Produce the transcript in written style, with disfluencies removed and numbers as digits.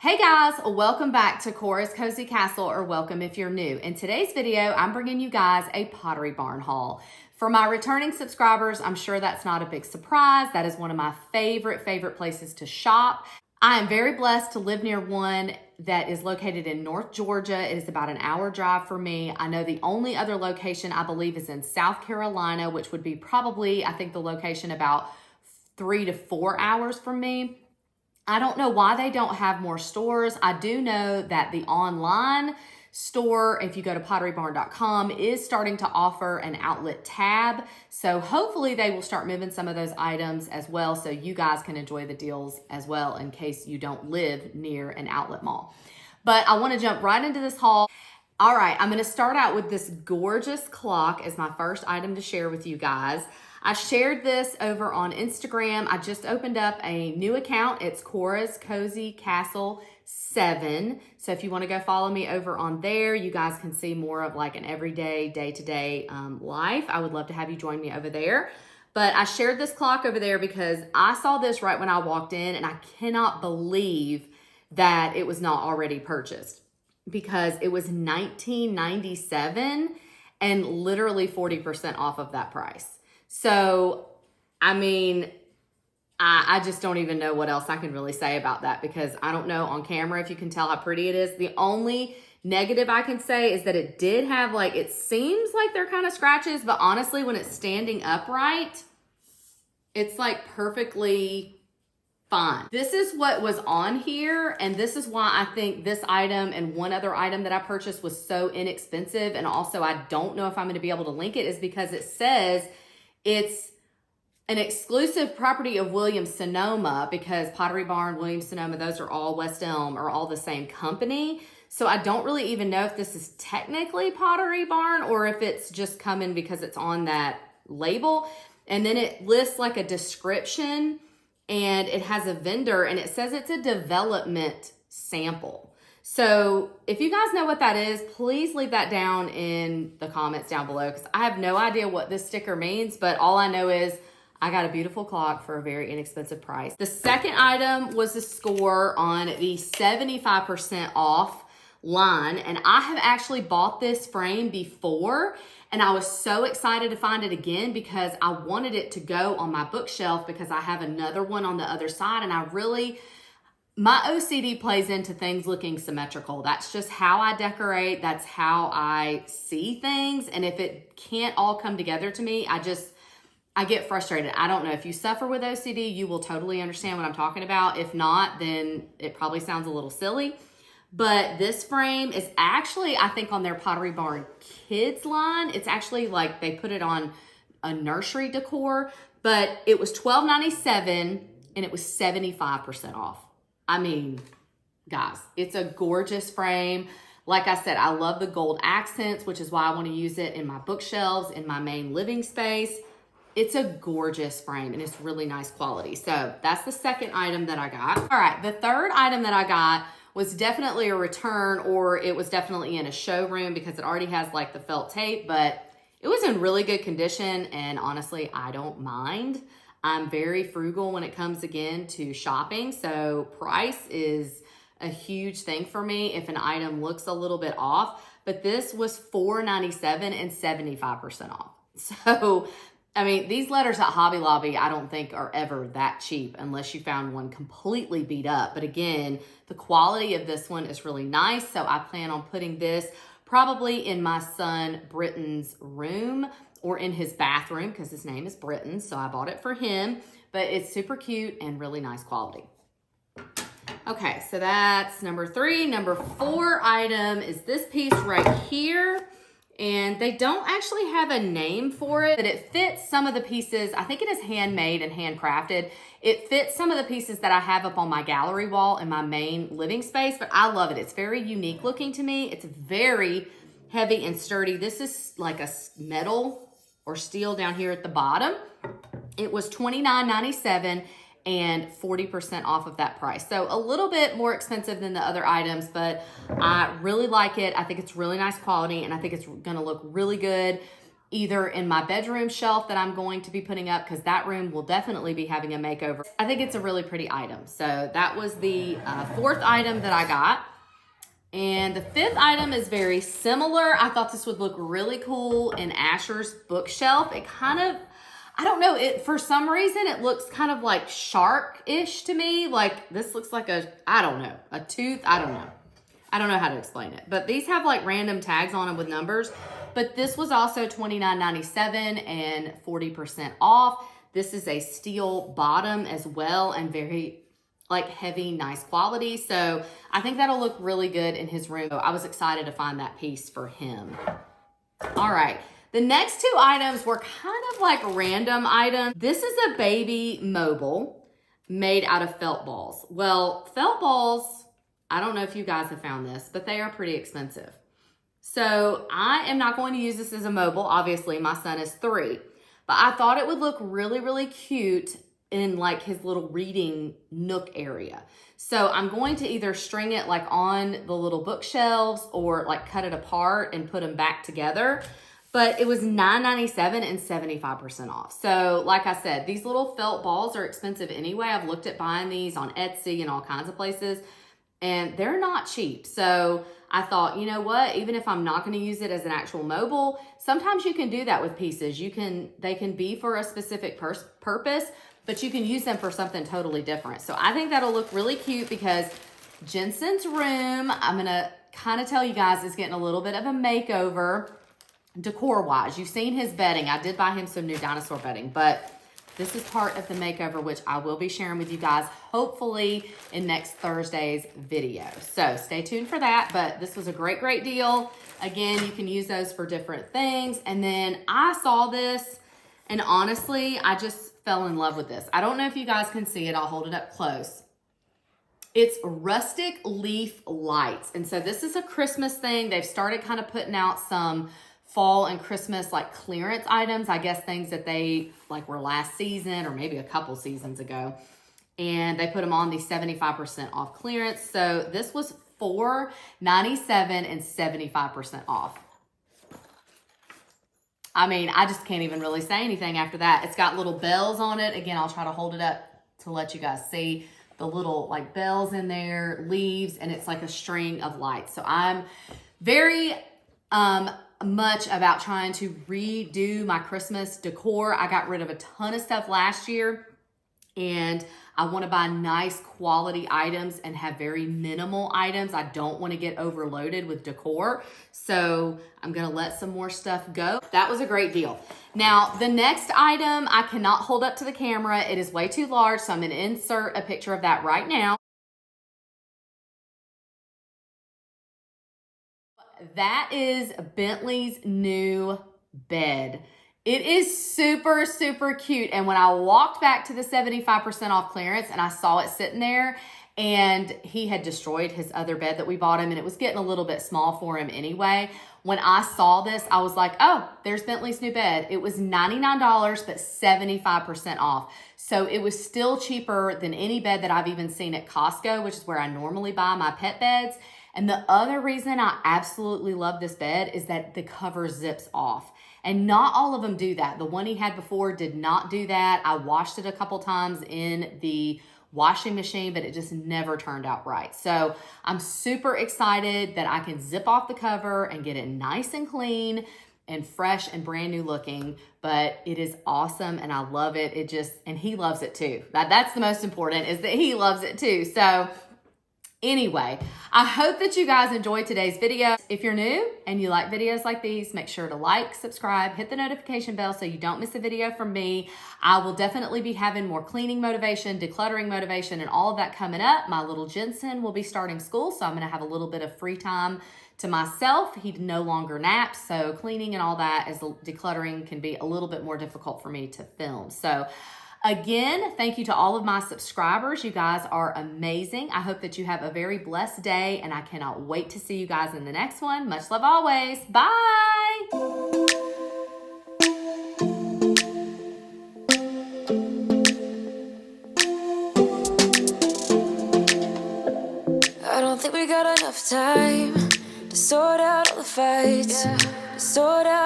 Hey guys, welcome back to Cora's Cozy Castle, or welcome if you're new. In today's video, I'm bringing you guys a Pottery Barn haul. For my returning subscribers, I'm sure that's not a big surprise. That is one of my favorite places to shop. I am very blessed to live near one that is located in North Georgia. It is about an hour drive for me. I know the only other location I believe is in South Carolina, which would be probably, I think the location about 3 to 4 hours from me. I don't know why they don't have more stores. I do know that the online store, if you go to potterybarn.com, is starting to offer an outlet tab. So hopefully they will start moving some of those items as well, so you guys can enjoy the deals as well in case you don't live near an outlet mall. But I want to jump right into this haul. All right, I'm going to start out with this gorgeous clock as my first item to share with you guys. I shared this over on Instagram. I just opened up a new account. It's Cora's Cozy Castle 7. So if you want to go follow me over on there, you guys can see more of like an everyday, day-to-day life. I would love to have you join me over there. But I shared this clock over there because I saw this right when I walked in, and I cannot believe that it was not already purchased because it was $19.97 and literally 40% off of that price. So, I mean, I just don't even know what else I can really say about that, because I don't know on camera if you can tell how pretty it is. The only negative I can say is that it did have, like, it seems like they're kind of scratches, but honestly, when it's standing upright, it's like perfectly fine. This is what was on here, and this is why I think this item and one other item that I purchased was so inexpensive, and also I don't know if I'm going to be able to link it, is because it says it's an exclusive property of Sonoma, because Pottery Barn, Sonoma, those are all West Elm, are all the same company. So I don't really even know if this is technically Pottery Barn or if it's just coming because it's on that label. And then it lists like a description, and it has a vendor, and it says it's a development sample. So if you guys know what that is, please leave that down in the comments down below, because I have no idea what this sticker means, but all I know is I got a beautiful clock for a very inexpensive price. The second item was the score on the 75% off line, and I have actually bought this frame before, and I was so excited to find it again because I wanted it to go on my bookshelf, because I have another one on the other side, and my OCD plays into things looking symmetrical. That's just how I decorate. That's how I see things. And if it can't all come together to me, I get frustrated. I don't know. If you suffer with OCD, you will totally understand what I'm talking about. If not, then it probably sounds a little silly. But this frame is actually, I think, on their Pottery Barn Kids line. It's actually like they put it on a nursery decor, but it was $12.97 and it was 75% off. I mean, guys, it's a gorgeous frame. Like I said, I love the gold accents, which is why I want to use it in my bookshelves, in my main living space. It's a gorgeous frame, and it's really nice quality. So that's the second item that I got. All right, the third item that I got was definitely a return, or it was definitely in a showroom because it already has like the felt tape, but it was in really good condition, and honestly, I don't mind. I'm very frugal when it comes again to shopping, so price is a huge thing for me if an item looks a little bit off, but this was $4.97 and 75% off. So, I mean, these letters at Hobby Lobby I don't think are ever that cheap unless you found one completely beat up. But again, the quality of this one is really nice, so I plan on putting this probably in my son Britton's room or in his bathroom, because his name is Britton, so I bought it for him. But it's super cute and really nice quality. Okay, so that's number 3. Number 4 item is this piece right here. And they don't actually have a name for it, but it fits some of the pieces. I think it is handmade and handcrafted. It fits some of the pieces that I have up on my gallery wall in my main living space, but I love it. It's very unique looking to me. It's very heavy and sturdy. This is like a metal or steel down here at the bottom. It was $29.97 and 40% off of that price. So a little bit more expensive than the other items, but I really like it. I think it's really nice quality, and I think it's gonna look really good either in my bedroom shelf that I'm going to be putting up, because that room will definitely be having a makeover. I think it's a really pretty item. So that was the fourth item that I got. And the fifth item is very similar. I thought this would look really cool in Asher's bookshelf. It kind of, I don't know, for some reason it looks kind of like shark-ish to me. Like this looks like a, I don't know, a tooth. I don't know how to explain it. But these have like random tags on them with numbers. But this was also $29.97 and 40% off. This is a steel bottom as well, and very like heavy, nice quality. So I think that'll look really good in his room. So I was excited to find that piece for him. All right, the next two items were kind of like random items. This is a baby mobile made out of felt balls. Well, felt balls, I don't know if you guys have found this, but they are pretty expensive. So I am not going to use this as a mobile. Obviously, my son is 3, but I thought it would look really, really cute in like his little reading nook area. So I'm going to either string it like on the little bookshelves or like cut it apart and put them back together. But it was $9.97 and 75% off. So like I said, these little felt balls are expensive anyway. I've looked at buying these on Etsy and all kinds of places, and they're not cheap. So I thought, you know what, even if I'm not going to use it as an actual mobile, sometimes you can do that with pieces. They can be for a specific purpose, but you can use them for something totally different. So I think that'll look really cute because Jensen's room, I'm going to kind of tell you guys, is getting a little bit of a makeover decor-wise. You've seen his bedding. I did buy him some new dinosaur bedding, but this is part of the makeover, which I will be sharing with you guys, hopefully in next Thursday's video. So stay tuned for that, but this was a great, great deal. Again, you can use those for different things. And then I saw this, and honestly, I just fell in love with this. I don't know if you guys can see it. I'll hold it up close. It's Rustic leaf lights. And so this is a Christmas thing. They've started kind of putting out some fall and Christmas like clearance items. I guess things that they like were last season or maybe a couple seasons ago. And they put them on the 75% off clearance. So this was $4.97 and 75% off. I mean, I just can't even really say anything after that. It's got little bells on it. Again, I'll try to hold it up to let you guys see the little like bells in there, leaves, and it's like a string of lights. So I'm very much about trying to redo my Christmas decor. I got rid of a ton of stuff last year, and I want to buy nice quality items and have very minimal items. I don't want to get overloaded with decor. So I'm going to let some more stuff go. That was a great deal. Now, the next item I cannot hold up to the camera. It is way too large, so I'm going to insert a picture of that right now. That is Bentley's new bed. It is super, super cute. And when I walked back to the 75% off clearance and I saw it sitting there, and he had destroyed his other bed that we bought him, and it was getting a little bit small for him anyway. When I saw this, I was like, oh, there's Bentley's new bed. It was $99, but 75% off. So it was still cheaper than any bed that I've even seen at Costco, which is where I normally buy my pet beds. And the other reason I absolutely love this bed is that the cover zips off. And not all of them do that. The one he had before did not do that. I washed it a couple times in the washing machine, but it just never turned out right. So I'm super excited that I can zip off the cover and get it nice and clean and fresh and brand new looking. But it is awesome and I love it. And he loves it too. That's the most important, is that he loves it too. So anyway, I hope that you guys enjoyed today's video. If you're new and you like videos like these, make sure to like, subscribe, hit the notification bell so you don't miss a video from me. I will definitely be having more cleaning motivation, decluttering motivation, and all of that coming up. My little Jensen will be starting school, so I'm going to have a little bit of free time to myself. He no longer naps, so cleaning and all that as decluttering can be a little bit more difficult for me to film. So again, thank you to all of my subscribers. You guys are amazing. I hope that you have a very blessed day, and I cannot wait to see you guys in the next one. Much love always. Bye. I don't think we got enough time to sort out all the fights, to sort out